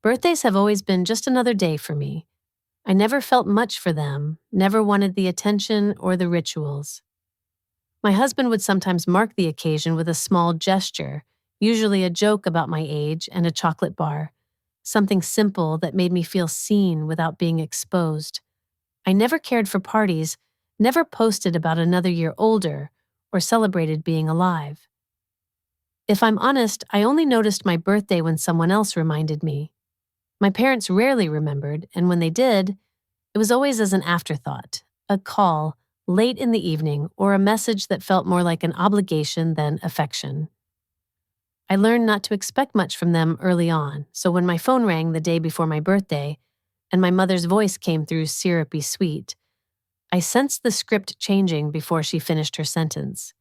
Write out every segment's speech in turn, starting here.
Birthdays have always been just another day for me. I never felt much for them, never wanted the attention or the rituals. My husband would sometimes mark the occasion with a small gesture, usually a joke about my age and a chocolate bar, something simple that made me feel seen without being exposed. I never cared for parties, never posted about another year older, or celebrated being alive. If I'm honest, I only noticed my birthday when someone else reminded me. My parents rarely remembered, and when they did, it was always as an afterthought, a call, late in the evening, or a message that felt more like an obligation than affection. I learned not to expect much from them early on, so when my phone rang the day before my birthday, and my mother's voice came through syrupy sweet, I sensed the script changing before she finished her sentence.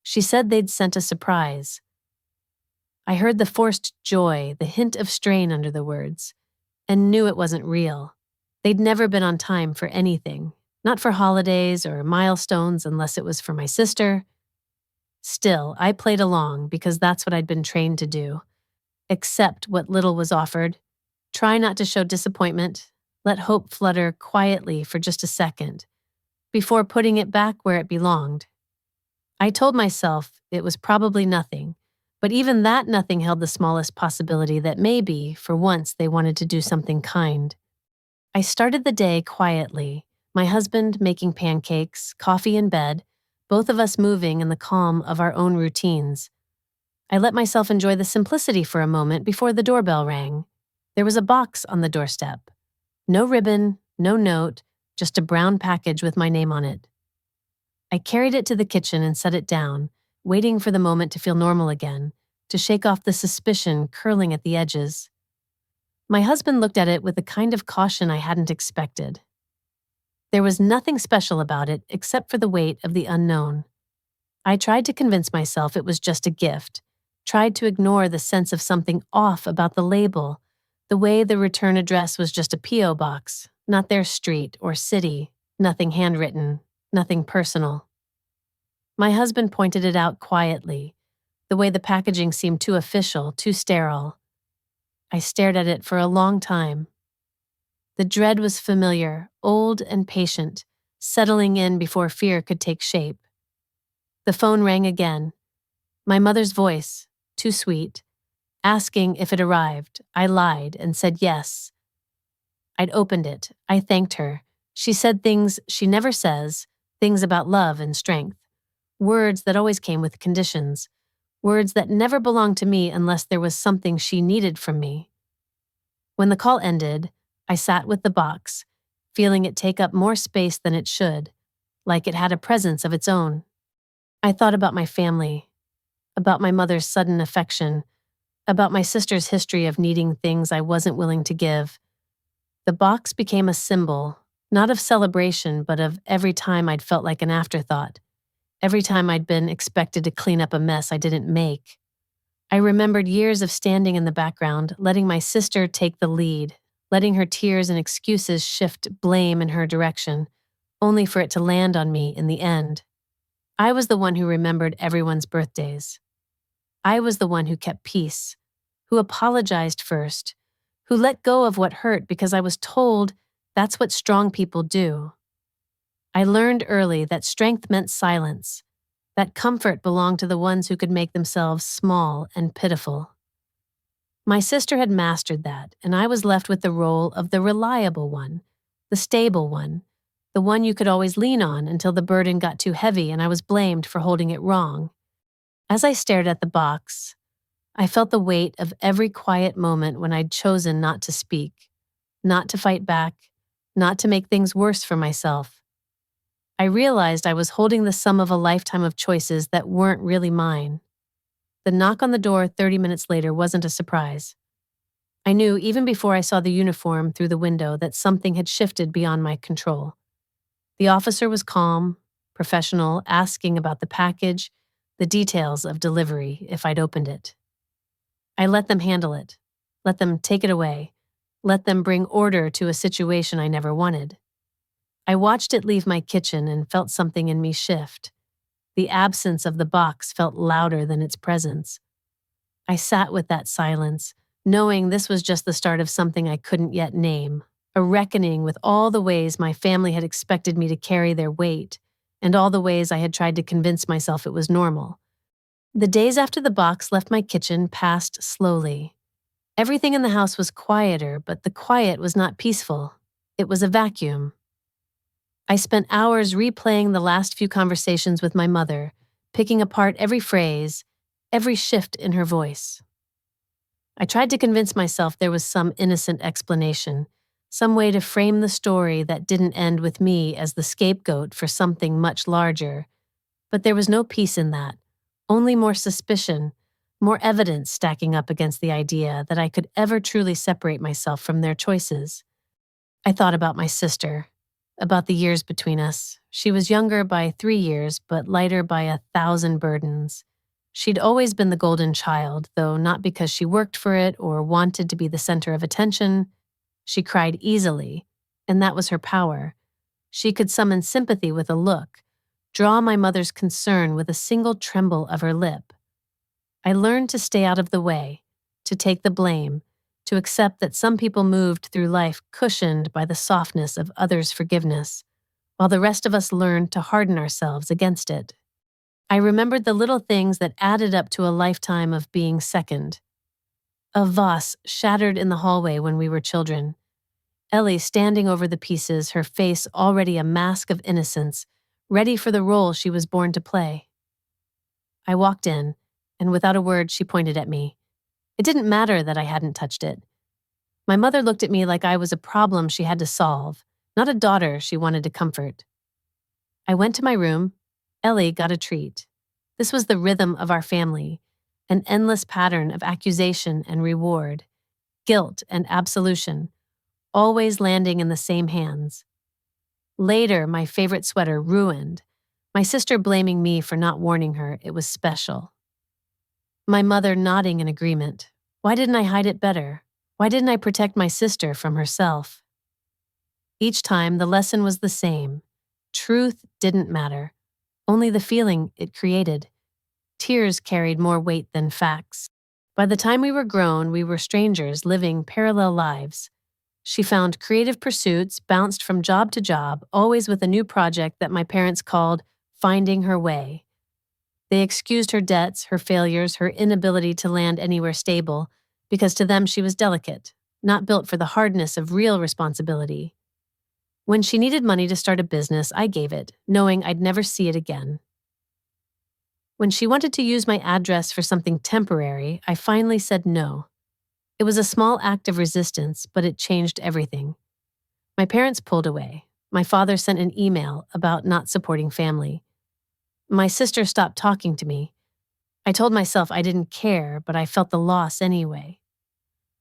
She said they'd sent a surprise. I heard the forced joy, the hint of strain under the words, and knew it wasn't real. They'd never been on time for anything, not for holidays or milestones unless it was for my sister. Still, I played along because that's what I'd been trained to do. Accept what little was offered, try not to show disappointment, let hope flutter quietly for just a second, before putting it back where it belonged. I told myself it was probably nothing, but even that nothing held the smallest possibility that maybe, for once, they wanted to do something kind. I started the day quietly, my husband making pancakes, coffee in bed, both of us moving in the calm of our own routines. I let myself enjoy the simplicity for a moment before the doorbell rang. There was a box on the doorstep. No ribbon, no note, just a brown package with my name on it. I carried it to the kitchen and set it down, waiting for the moment to feel normal again, to shake off the suspicion curling at the edges. My husband looked at it with a kind of caution I hadn't expected. There was nothing special about it except for the weight of the unknown. I tried to convince myself it was just a gift, tried to ignore the sense of something off about the label, the way the return address was just a P.O. box, not their street or city, nothing handwritten, nothing personal. My husband pointed it out quietly, the way the packaging seemed too official, too sterile. I stared at it for a long time. The dread was familiar, old and patient, settling in before fear could take shape. The phone rang again. My mother's voice, too sweet, asking if it arrived. I lied and said yes. I'd opened it. I thanked her. She said things she never says, things about love and strength. Words that always came with conditions. Words that never belonged to me unless there was something she needed from me. When the call ended, I sat with the box, feeling it take up more space than it should, like it had a presence of its own. I thought about my family, about my mother's sudden affection, about my sister's history of needing things I wasn't willing to give. The box became a symbol, not of celebration, but of every time I'd felt like an afterthought. Every time I'd been expected to clean up a mess I didn't make. I remembered years of standing in the background, letting my sister take the lead, letting her tears and excuses shift blame in her direction, only for it to land on me in the end. I was the one who remembered everyone's birthdays. I was the one who kept peace, who apologized first, who let go of what hurt because I was told that's what strong people do. I learned early that strength meant silence, that comfort belonged to the ones who could make themselves small and pitiful. My sister had mastered that, and I was left with the role of the reliable one, the stable one, the one you could always lean on until the burden got too heavy and I was blamed for holding it wrong. As I stared at the box, I felt the weight of every quiet moment when I'd chosen not to speak, not to fight back, not to make things worse for myself. I realized I was holding the sum of a lifetime of choices that weren't really mine. The knock on the door 30 minutes later wasn't a surprise. I knew even before I saw the uniform through the window that something had shifted beyond my control. The officer was calm, professional, asking about the package, the details of delivery if I'd opened it. I let them handle it, let them take it away, let them bring order to a situation I never wanted. I watched it leave my kitchen and felt something in me shift. The absence of the box felt louder than its presence. I sat with that silence, knowing this was just the start of something I couldn't yet name, a reckoning with all the ways my family had expected me to carry their weight, and all the ways I had tried to convince myself it was normal. The days after the box left my kitchen passed slowly. Everything in the house was quieter, but the quiet was not peaceful. It was a vacuum. I spent hours replaying the last few conversations with my mother, picking apart every phrase, every shift in her voice. I tried to convince myself there was some innocent explanation, some way to frame the story that didn't end with me as the scapegoat for something much larger. But there was no peace in that, only more suspicion, more evidence stacking up against the idea that I could ever truly separate myself from their choices. I thought about my sister, about the years between us. She was younger by 3 years, but lighter by 1,000 burdens. She'd always been the golden child, though not because she worked for it or wanted to be the center of attention. She cried easily, and that was her power. She could summon sympathy with a look, draw my mother's concern with a single tremble of her lip. I learned to stay out of the way, to take the blame, to accept that some people moved through life cushioned by the softness of others' forgiveness, while the rest of us learned to harden ourselves against it. I remembered the little things that added up to a lifetime of being second. A vase shattered in the hallway when we were children. Ellie standing over the pieces, her face already a mask of innocence, ready for the role she was born to play. I walked in, and without a word she pointed at me. It didn't matter that I hadn't touched it. My mother looked at me like I was a problem she had to solve, not a daughter she wanted to comfort. I went to my room. Ellie got a treat. This was the rhythm of our family, an endless pattern of accusation and reward, guilt and absolution, always landing in the same hands. Later, my favorite sweater ruined, my sister blaming me for not warning her it was special. My mother nodding in agreement. Why didn't I hide it better? Why didn't I protect my sister from herself? Each time, the lesson was the same. Truth didn't matter, only the feeling it created. Tears carried more weight than facts. By the time we were grown, we were strangers living parallel lives. She found creative pursuits, bounced from job to job, always with a new project that my parents called finding her way. They excused her debts, her failures, her inability to land anywhere stable, because to them she was delicate, not built for the hardness of real responsibility. When she needed money to start a business, I gave it, knowing I'd never see it again. When she wanted to use my address for something temporary, I finally said no. It was a small act of resistance, but it changed everything. My parents pulled away. My father sent an email about not supporting family. My sister stopped talking to me. I told myself I didn't care, but I felt the loss anyway.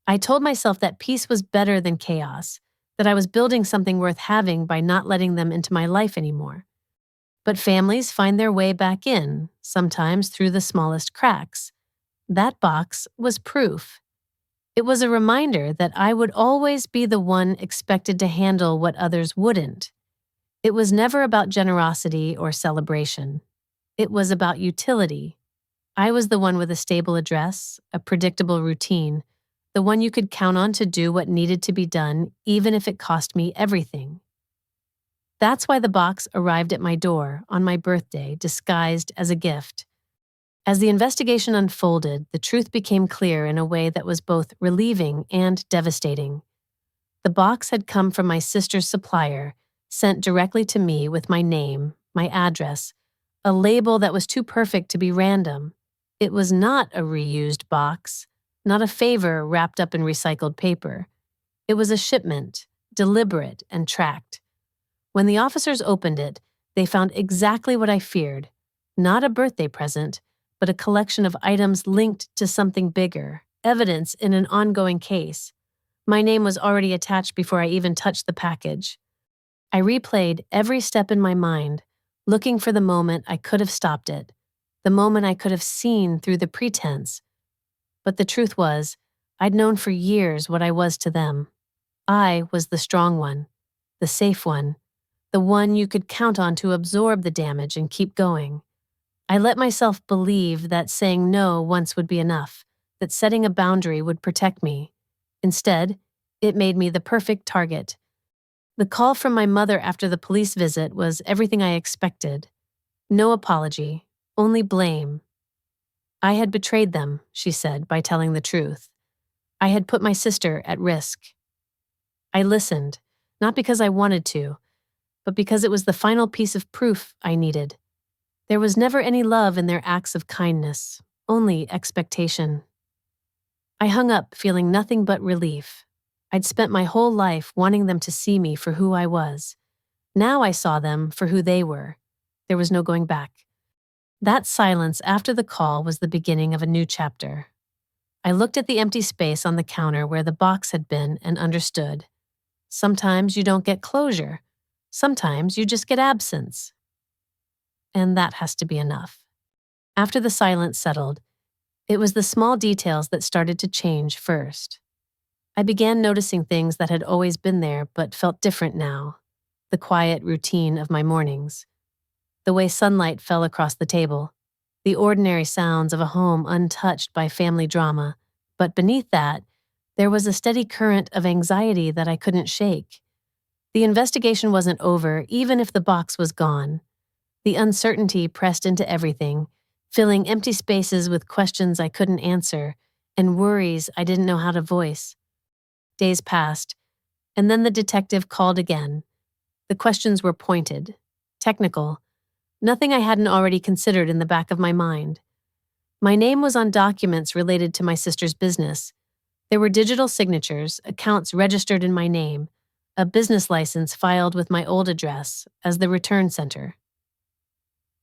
I told myself that peace was better than chaos, that I was building something worth having by not letting them into my life anymore. But families find their way back in, sometimes through the smallest cracks. That box was proof. It was a reminder that I would always be the one expected to handle what others wouldn't. It was never about generosity or celebration. It was about utility. I was the one with a stable address, a predictable routine, the one you could count on to do what needed to be done, even if it cost me everything. That's why the box arrived at my door on my birthday, disguised as a gift. As the investigation unfolded, the truth became clear in a way that was both relieving and devastating. The box had come from my sister's supplier, sent directly to me with my name, my address, a label that was too perfect to be random. It was not a reused box, not a favor wrapped up in recycled paper. It was a shipment, deliberate and tracked. When the officers opened it, they found exactly what I feared, not a birthday present, but a collection of items linked to something bigger, evidence in an ongoing case. My name was already attached before I even touched the package. I replayed every step in my mind, looking for the moment I could have stopped it, the moment I could have seen through the pretense. But the truth was, I'd known for years what I was to them. I was the strong one, the safe one, the one you could count on to absorb the damage and keep going. I let myself believe that saying no once would be enough, that setting a boundary would protect me. Instead, it made me the perfect target. The call from my mother after the police visit was everything I expected. No apology, only blame. I had betrayed them, she said, by telling the truth. I had put my sister at risk. I listened, not because I wanted to, but because it was the final piece of proof I needed. There was never any love in their acts of kindness, only expectation. I hung up feeling nothing but relief. I'd spent my whole life wanting them to see me for who I was. Now I saw them for who they were. There was no going back. That silence after the call was the beginning of a new chapter. I looked at the empty space on the counter where the box had been and understood. Sometimes you don't get closure. Sometimes you just get absence. And that has to be enough. After the silence settled, it was the small details that started to change first. I began noticing things that had always been there but felt different now. The quiet routine of my mornings. The way sunlight fell across the table. The ordinary sounds of a home untouched by family drama. But beneath that, there was a steady current of anxiety that I couldn't shake. The investigation wasn't over, even if the box was gone. The uncertainty pressed into everything, filling empty spaces with questions I couldn't answer and worries I didn't know how to voice. Days passed, and then the detective called again. The questions were pointed, technical, nothing I hadn't already considered in the back of my mind. My name was on documents related to my sister's business. There were digital signatures, accounts registered in my name, a business license filed with my old address as the return center.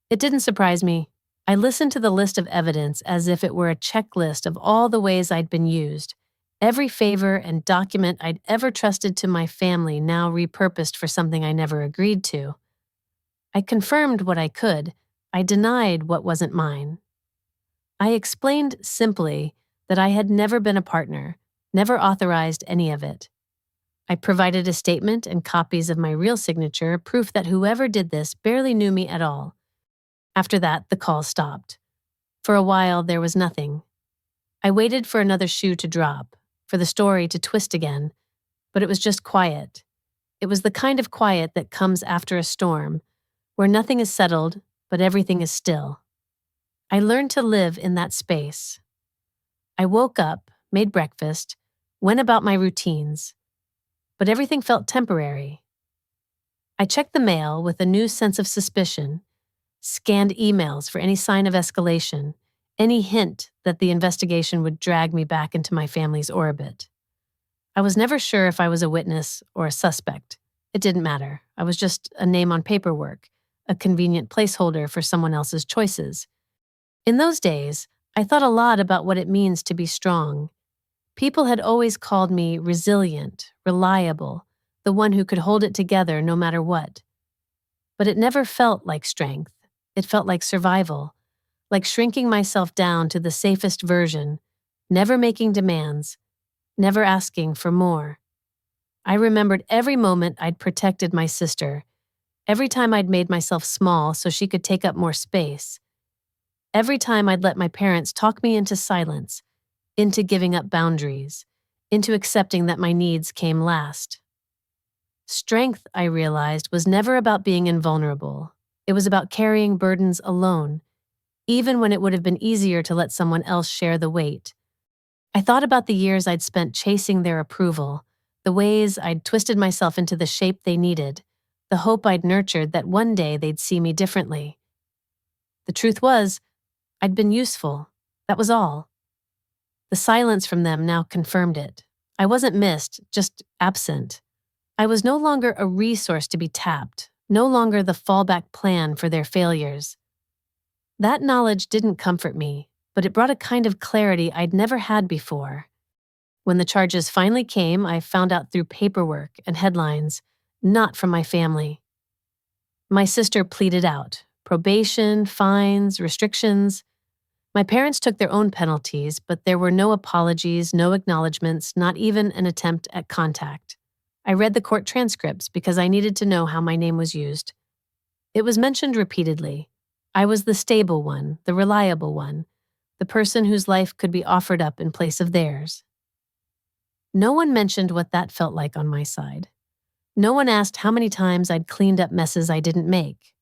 It didn't surprise me. I listened to the list of evidence as if it were a checklist of all the ways I'd been used, every favor and document I'd ever trusted to my family now repurposed for something I never agreed to. I confirmed what I could. I denied what wasn't mine. I explained simply that I had never been a partner, never authorized any of it. I provided a statement and copies of my real signature, proof that whoever did this barely knew me at all. After that, the call stopped. For a while, there was nothing. I waited for another shoe to drop, for the story to twist again, but it was just quiet. It was the kind of quiet that comes after a storm, where nothing is settled, but everything is still. I learned to live in that space. I woke up, made breakfast, went about my routines, but everything felt temporary. I checked the mail with a new sense of suspicion, scanned emails for any sign of escalation, any hint that the investigation would drag me back into my family's orbit. I was never sure if I was a witness or a suspect. It didn't matter. I was just a name on paperwork, a convenient placeholder for someone else's choices. In those days, I thought a lot about what it means to be strong. People had always called me resilient, reliable, the one who could hold it together no matter what. But it never felt like strength. It felt like survival, like shrinking myself down to the safest version, never making demands, never asking for more. I remembered every moment I'd protected my sister, every time I'd made myself small so she could take up more space, every time I'd let my parents talk me into silence, into giving up boundaries, into accepting that my needs came last. Strength, I realized, was never about being invulnerable. It was about carrying burdens alone, even when it would have been easier to let someone else share the weight. I thought about the years I'd spent chasing their approval, the ways I'd twisted myself into the shape they needed, the hope I'd nurtured that one day they'd see me differently. The truth was, I'd been useful. That was all. The silence from them now confirmed it. I wasn't missed, just absent. I was no longer a resource to be tapped, no longer the fallback plan for their failures. That knowledge didn't comfort me, but it brought a kind of clarity I'd never had before. When the charges finally came, I found out through paperwork and headlines, not from my family. My sister pleaded out, probation, fines, restrictions. My parents took their own penalties, but there were no apologies, no acknowledgments, not even an attempt at contact. I read the court transcripts because I needed to know how my name was used. It was mentioned repeatedly. I was the stable one, the reliable one, the person whose life could be offered up in place of theirs. No one mentioned what that felt like on my side. No one asked how many times I'd cleaned up messes I didn't make.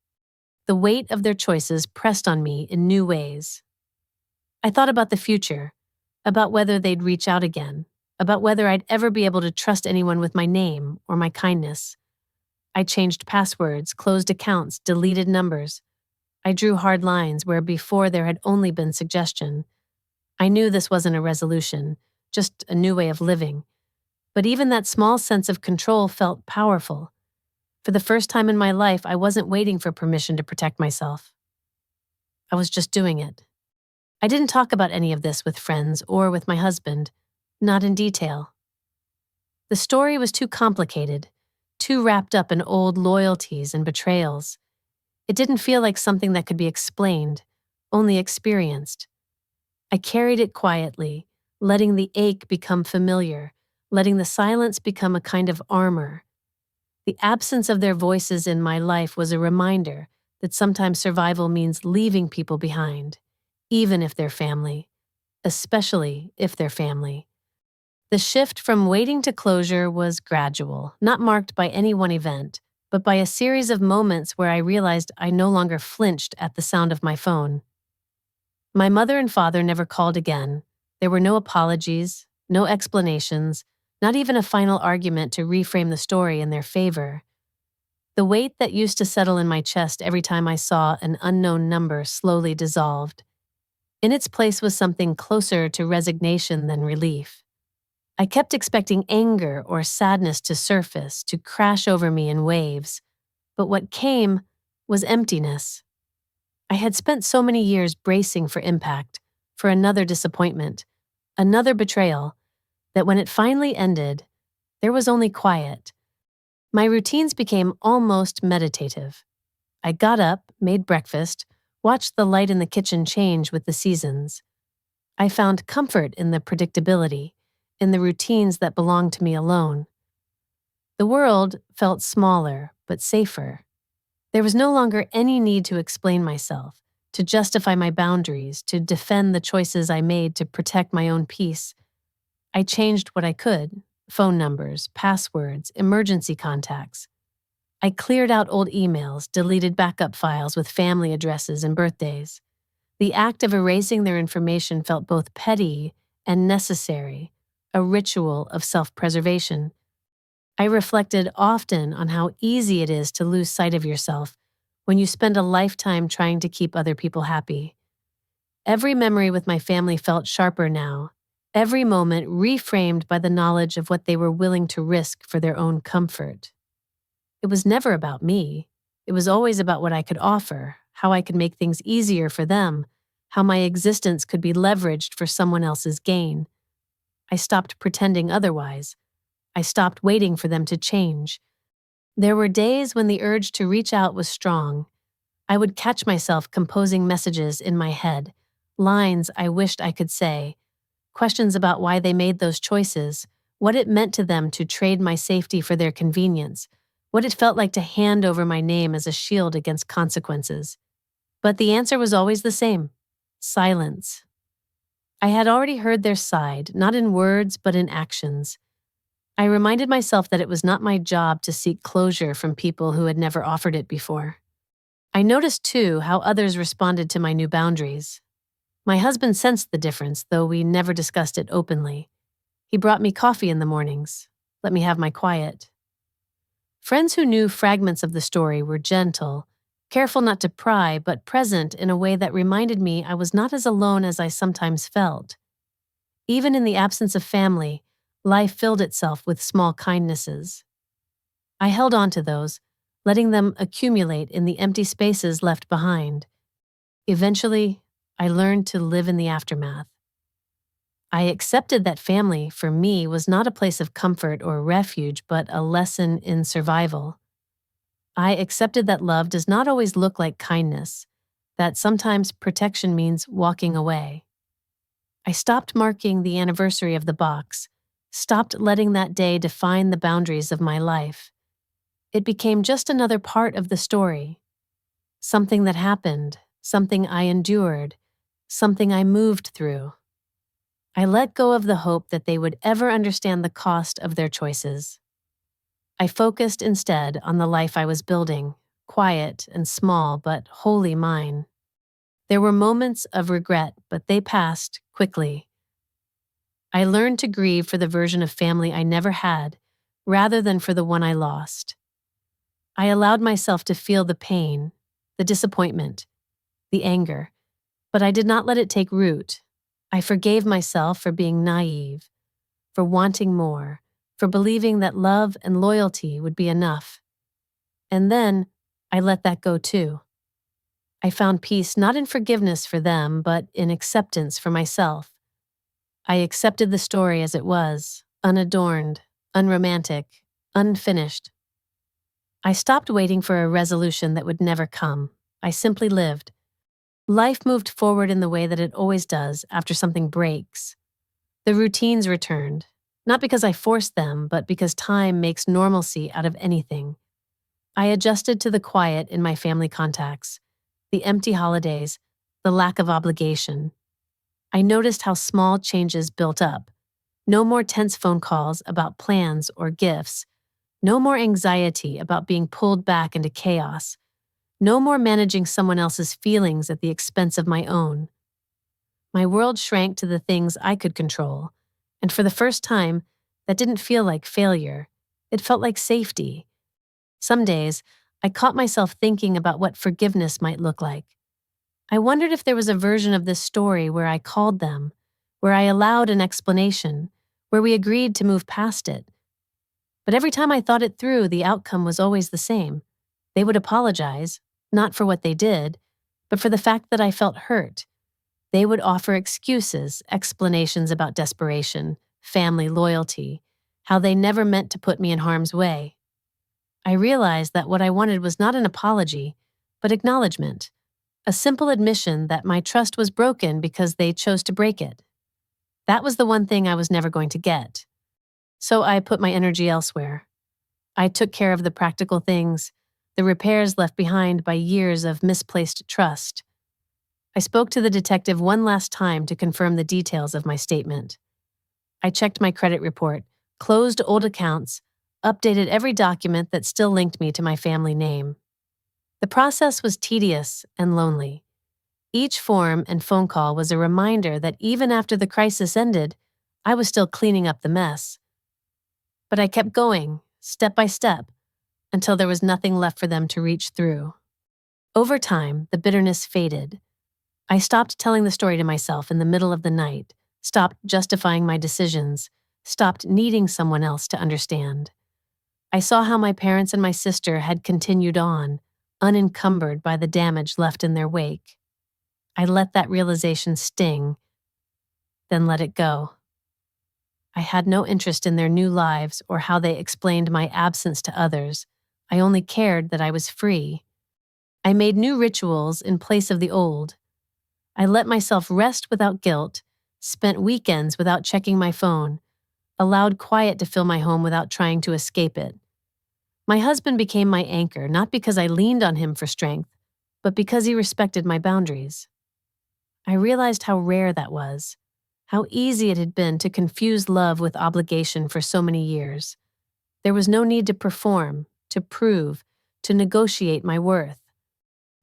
The weight of their choices pressed on me in new ways. I thought about the future, about whether they'd reach out again, about whether I'd ever be able to trust anyone with my name or my kindness. I changed passwords, closed accounts, deleted numbers. I drew hard lines where before there had only been suggestion. I knew this wasn't a resolution, just a new way of living. But even that small sense of control felt powerful. For the first time in my life, I wasn't waiting for permission to protect myself. I was just doing it. I didn't talk about any of this with friends or with my husband, not in detail. The story was too complicated, too wrapped up in old loyalties and betrayals. It didn't feel like something that could be explained, only experienced. I carried it quietly, letting the ache become familiar, letting the silence become a kind of armor. The absence of their voices in my life was a reminder that sometimes survival means leaving people behind, even if they're family, especially if they're family. The shift from waiting to closure was gradual, not marked by any one event, but by a series of moments where I realized I no longer flinched at the sound of my phone. My mother and father never called again. There were no apologies, no explanations, not even a final argument to reframe the story in their favor. The weight that used to settle in my chest every time I saw an unknown number slowly dissolved. In its place was something closer to resignation than relief. I kept expecting anger or sadness to surface, to crash over me in waves, but what came was emptiness. I had spent so many years bracing for impact, for another disappointment, another betrayal, that when it finally ended, there was only quiet. My routines became almost meditative. I got up, made breakfast, watched the light in the kitchen change with the seasons. I found comfort in the predictability, in the routines that belonged to me alone. The world felt smaller, but safer. There was no longer any need to explain myself, to justify my boundaries, to defend the choices I made to protect my own peace. I changed what I could: phone numbers, passwords, emergency contacts. I cleared out old emails, deleted backup files with family addresses and birthdays. The act of erasing their information felt both petty and necessary, a ritual of self-preservation. I reflected often on how easy it is to lose sight of yourself when you spend a lifetime trying to keep other people happy. Every memory with my family felt sharper now, every moment reframed by the knowledge of what they were willing to risk for their own comfort. It was never about me. It was always about what I could offer, how I could make things easier for them, how my existence could be leveraged for someone else's gain. I stopped pretending otherwise. I stopped waiting for them to change. There were days when the urge to reach out was strong. I would catch myself composing messages in my head, lines I wished I could say, questions about why they made those choices, what it meant to them to trade my safety for their convenience, what it felt like to hand over my name as a shield against consequences. But the answer was always the same: silence. I had already heard their side, not in words but in actions. I reminded myself that it was not my job to seek closure from people who had never offered it before. I noticed, too, how others responded to my new boundaries. My husband sensed the difference, though we never discussed it openly. He brought me coffee in the mornings, let me have my quiet. Friends who knew fragments of the story were gentle, careful not to pry, but present in a way that reminded me I was not as alone as I sometimes felt. Even in the absence of family, life filled itself with small kindnesses. I held on to those, letting them accumulate in the empty spaces left behind. Eventually, I learned to live in the aftermath. I accepted that family, for me, was not a place of comfort or refuge, but a lesson in survival. I accepted that love does not always look like kindness, that sometimes protection means walking away. I stopped marking the anniversary of the box, stopped letting that day define the boundaries of my life. It became just another part of the story. Something that happened, something I endured, something I moved through. I let go of the hope that they would ever understand the cost of their choices. I focused instead on the life I was building, quiet and small, but wholly mine. There were moments of regret, but they passed quickly. I learned to grieve for the version of family I never had, rather than for the one I lost. I allowed myself to feel the pain, the disappointment, the anger, but I did not let it take root. I forgave myself for being naive, for wanting more, for believing that love and loyalty would be enough. And then I let that go too. I found peace not in forgiveness for them, but in acceptance for myself. I accepted the story as it was, unadorned, unromantic, unfinished. I stopped waiting for a resolution that would never come. I simply lived. Life moved forward in the way that it always does after something breaks. The routines returned, not because I forced them, but because time makes normalcy out of anything. I adjusted to the quiet in my family contacts, the empty holidays, the lack of obligation. I noticed how small changes built up. No more tense phone calls about plans or gifts. No more anxiety about being pulled back into chaos. No more managing someone else's feelings at the expense of my own. My world shrank to the things I could control, and for the first time, that didn't feel like failure. It felt like safety. Some days, I caught myself thinking about what forgiveness might look like. I wondered if there was a version of this story where I called them, where I allowed an explanation, where we agreed to move past it. But every time I thought it through, the outcome was always the same. They would apologize, not for what they did, but for the fact that I felt hurt. They would offer excuses, explanations about desperation, family loyalty, how they never meant to put me in harm's way. I realized that what I wanted was not an apology, but acknowledgement, a simple admission that my trust was broken because they chose to break it. That was the one thing I was never going to get. So I put my energy elsewhere. I took care of the practical things, the repairs left behind by years of misplaced trust. I spoke to the detective one last time to confirm the details of my statement. I checked my credit report, closed old accounts, updated every document that still linked me to my family name. The process was tedious and lonely. Each form and phone call was a reminder that even after the crisis ended, I was still cleaning up the mess. But I kept going, step by step, until there was nothing left for them to reach through. Over time, the bitterness faded. I stopped telling the story to myself in the middle of the night, stopped justifying my decisions, stopped needing someone else to understand. I saw how my parents and my sister had continued on, unencumbered by the damage left in their wake. I let that realization sting, then let it go. I had no interest in their new lives or how they explained my absence to others. I only cared that I was free. I made new rituals in place of the old. I let myself rest without guilt, spent weekends without checking my phone, allowed quiet to fill my home without trying to escape it. My husband became my anchor, not because I leaned on him for strength, but because he respected my boundaries. I realized how rare that was, how easy it had been to confuse love with obligation for so many years. There was no need to perform, to prove, to negotiate my worth.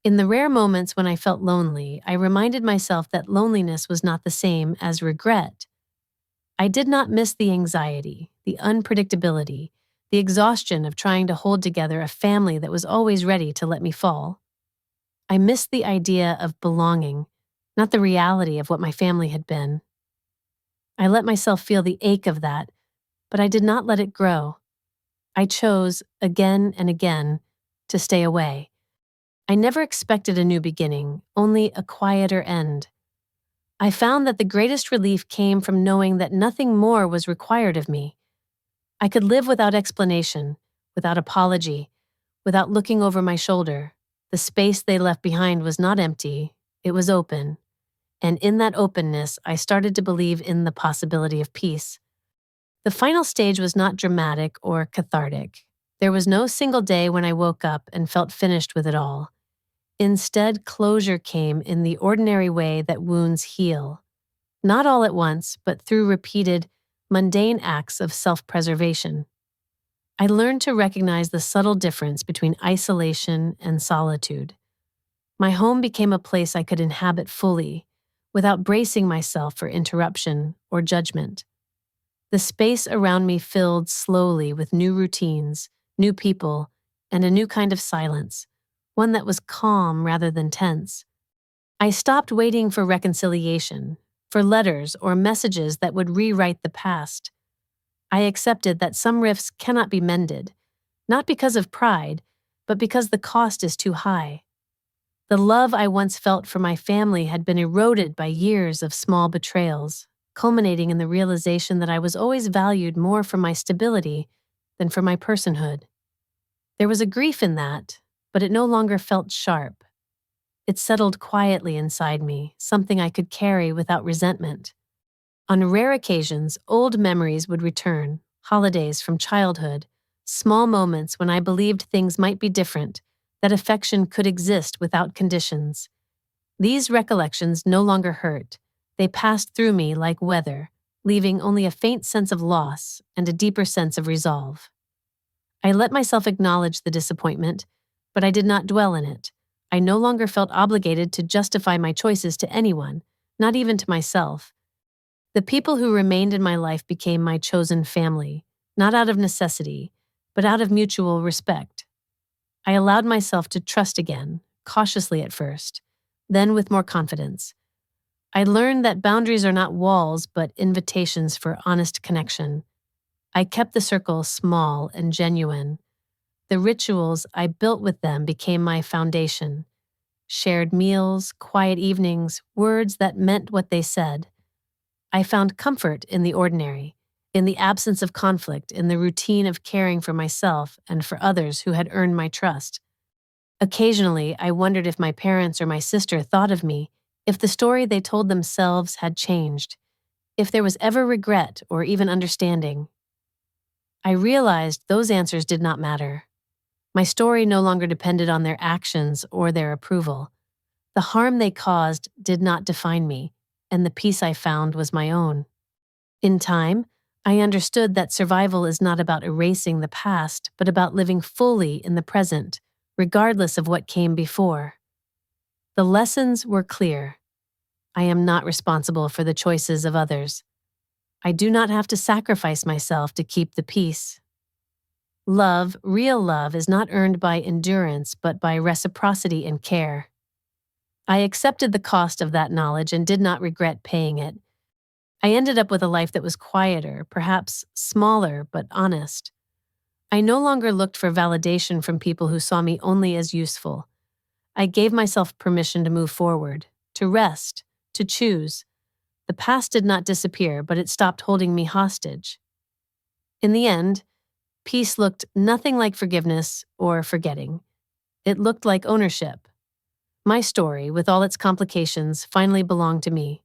In the rare moments when I felt lonely, I reminded myself that loneliness was not the same as regret. I did not miss the anxiety, the unpredictability, the exhaustion of trying to hold together a family that was always ready to let me fall. I missed the idea of belonging, not the reality of what my family had been. I let myself feel the ache of that, but I did not let it grow. I chose, again and again, to stay away. I never expected a new beginning, only a quieter end. I found that the greatest relief came from knowing that nothing more was required of me. I could live without explanation, without apology, without looking over my shoulder. The space they left behind was not empty, it was open. And in that openness, I started to believe in the possibility of peace. The final stage was not dramatic or cathartic. There was no single day when I woke up and felt finished with it all. Instead, closure came in the ordinary way that wounds heal. Not all at once, but through repeated, mundane acts of self-preservation. I learned to recognize the subtle difference between isolation and solitude. My home became a place I could inhabit fully, without bracing myself for interruption or judgment. The space around me filled slowly with new routines, new people, and a new kind of silence, one that was calm rather than tense. I stopped waiting for reconciliation, for letters or messages that would rewrite the past. I accepted that some rifts cannot be mended, not because of pride, but because the cost is too high. The love I once felt for my family had been eroded by years of small betrayals, culminating in the realization that I was always valued more for my stability than for my personhood. There was a grief in that, but it no longer felt sharp. It settled quietly inside me, something I could carry without resentment. On rare occasions, old memories would return, holidays from childhood, small moments when I believed things might be different, that affection could exist without conditions. These recollections no longer hurt. They passed through me like weather, leaving only a faint sense of loss and a deeper sense of resolve. I let myself acknowledge the disappointment, but I did not dwell in it. I no longer felt obligated to justify my choices to anyone, not even to myself. The people who remained in my life became my chosen family, not out of necessity, but out of mutual respect. I allowed myself to trust again, cautiously at first, then with more confidence. I learned that boundaries are not walls, but invitations for honest connection. I kept the circle small and genuine. The rituals I built with them became my foundation. Shared meals, quiet evenings, words that meant what they said. I found comfort in the ordinary, in the absence of conflict, in the routine of caring for myself and for others who had earned my trust. Occasionally, I wondered if my parents or my sister thought of me, if the story they told themselves had changed, if there was ever regret or even understanding. I realized those answers did not matter. My story no longer depended on their actions or their approval. The harm they caused did not define me, and the peace I found was my own. In time, I understood that survival is not about erasing the past, but about living fully in the present, regardless of what came before. The lessons were clear. I am not responsible for the choices of others. I do not have to sacrifice myself to keep the peace. Love, real love, is not earned by endurance, but by reciprocity and care. I accepted the cost of that knowledge and did not regret paying it. I ended up with a life that was quieter, perhaps smaller, but honest. I no longer looked for validation from people who saw me only as useful. I gave myself permission to move forward, to rest, to choose. The past did not disappear, but it stopped holding me hostage. In the end, peace looked nothing like forgiveness or forgetting. It looked like ownership. My story, with all its complications, finally belonged to me.